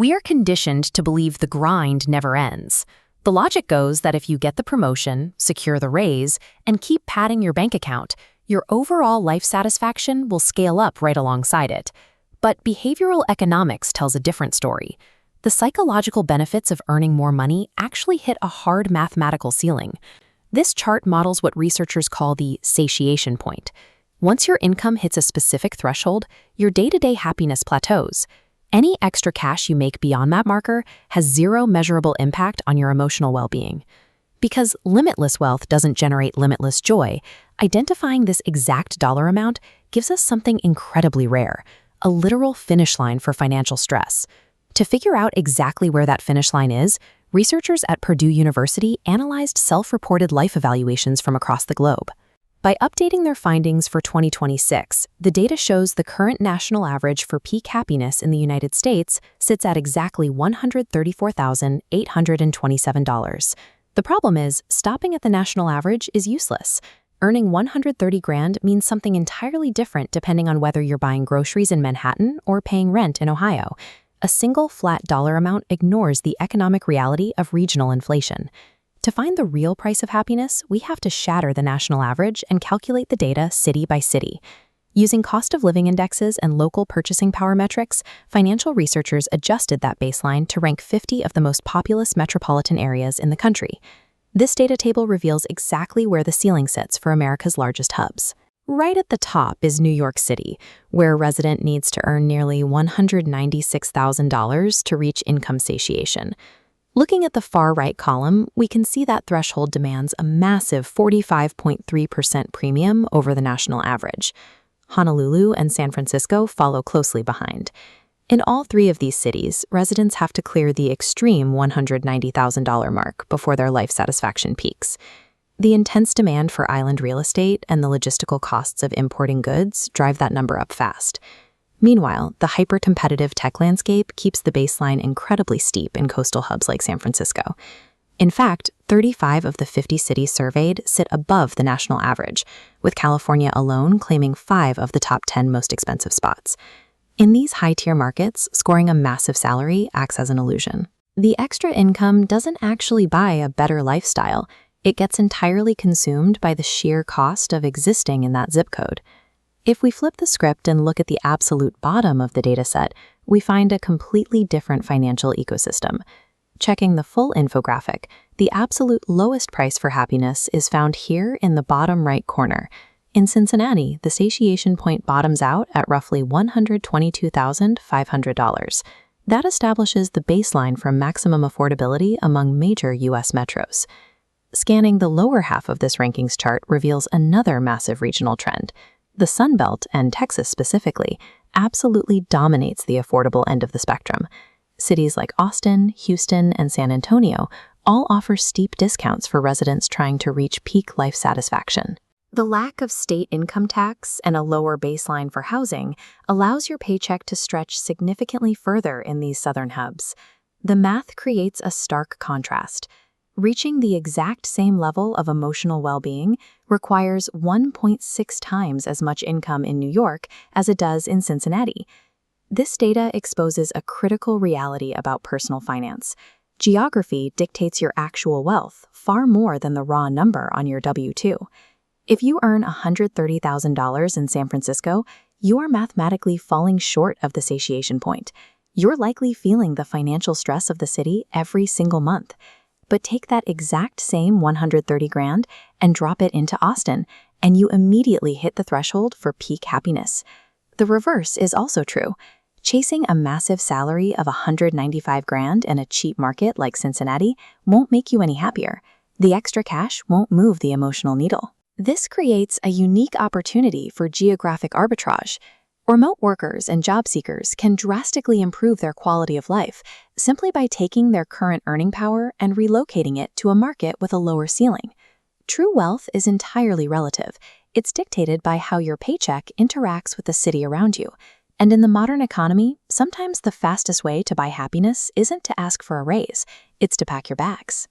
We are conditioned to believe the grind never ends. The logic goes that if you get the promotion, secure the raise, and keep padding your bank account, your overall life satisfaction will scale up right alongside it. But behavioral economics tells a different story. The psychological benefits of earning more money actually hit a hard mathematical ceiling. This chart models what researchers call the satiation point. Once your income hits a specific threshold, your day-to-day happiness plateaus. Any extra cash you make beyond that marker has zero measurable impact on your emotional well-being. Because limitless wealth doesn't generate limitless joy, identifying this exact dollar amount gives us something incredibly rare, a literal finish line for financial stress. To figure out exactly where that finish line is, researchers at Purdue University analyzed self-reported life evaluations from across the globe. By updating their findings for 2026, the data shows the current national average for peak happiness in the United States sits at exactly $134,827. The problem is, stopping at the national average is useless. Earning $130,000 means something entirely different depending on whether you're buying groceries in Manhattan or paying rent in Ohio. A single flat dollar amount ignores the economic reality of regional inflation. To find the real price of happiness, we have to shatter the national average and calculate the data city by city. Using cost of living indexes and local purchasing power metrics, financial researchers adjusted that baseline to rank 50 of the most populous metropolitan areas in the country. This data table reveals exactly where the ceiling sits for America's largest hubs. Right at the top is New York City, where a resident needs to earn nearly $196,000 to reach income satiation. Looking at the far right column, we can see that threshold demands a massive 45.3% premium over the national average. Honolulu and San Francisco follow closely behind. In all three of these cities, residents have to clear the extreme $190,000 mark before their life satisfaction peaks. The intense demand for island real estate and the logistical costs of importing goods drive that number up fast. Meanwhile, the hyper-competitive tech landscape keeps the baseline incredibly steep in coastal hubs like San Francisco. In fact, 35 of the 50 cities surveyed sit above the national average, with California alone claiming 5 of the top 10 most expensive spots. In these high-tier markets, scoring a massive salary acts as an illusion. The extra income doesn't actually buy a better lifestyle. It gets entirely consumed by the sheer cost of existing in that zip code. If we flip the script and look at the absolute bottom of the dataset, we find a completely different financial ecosystem. Checking the full infographic, the absolute lowest price for happiness is found here in the bottom right corner. In Cincinnati, the satiation point bottoms out at roughly $122,500. That establishes the baseline for maximum affordability among major U.S. metros. Scanning the lower half of this rankings chart reveals another massive regional trend. The Sunbelt, and Texas specifically, absolutely dominates the affordable end of the spectrum. Cities like Austin, Houston, and San Antonio all offer steep discounts for residents trying to reach peak life satisfaction. The lack of state income tax and a lower baseline for housing allows your paycheck to stretch significantly further in these southern hubs. The math creates a stark contrast. Reaching the exact same level of emotional well-being requires 1.6 times as much income in New York as it does in Cincinnati. This data exposes a critical reality about personal finance. Geography dictates your actual wealth far more than the raw number on your W-2. If you earn $130,000 in San Francisco, you are mathematically falling short of the satiation point. You're likely feeling the financial stress of the city every single month. But take that exact same $130,000 and drop it into Austin, and you immediately hit the threshold for peak happiness. The reverse is also true. Chasing a massive salary of $195,000 in a cheap market like Cincinnati won't make you any happier. The extra cash won't move the emotional needle. This creates a unique opportunity for geographic arbitrage. Remote workers and job seekers can drastically improve their quality of life simply by taking their current earning power and relocating it to a market with a lower ceiling. True wealth is entirely relative. It's dictated by how your paycheck interacts with the city around you. And in the modern economy, sometimes the fastest way to buy happiness isn't to ask for a raise, it's to pack your bags.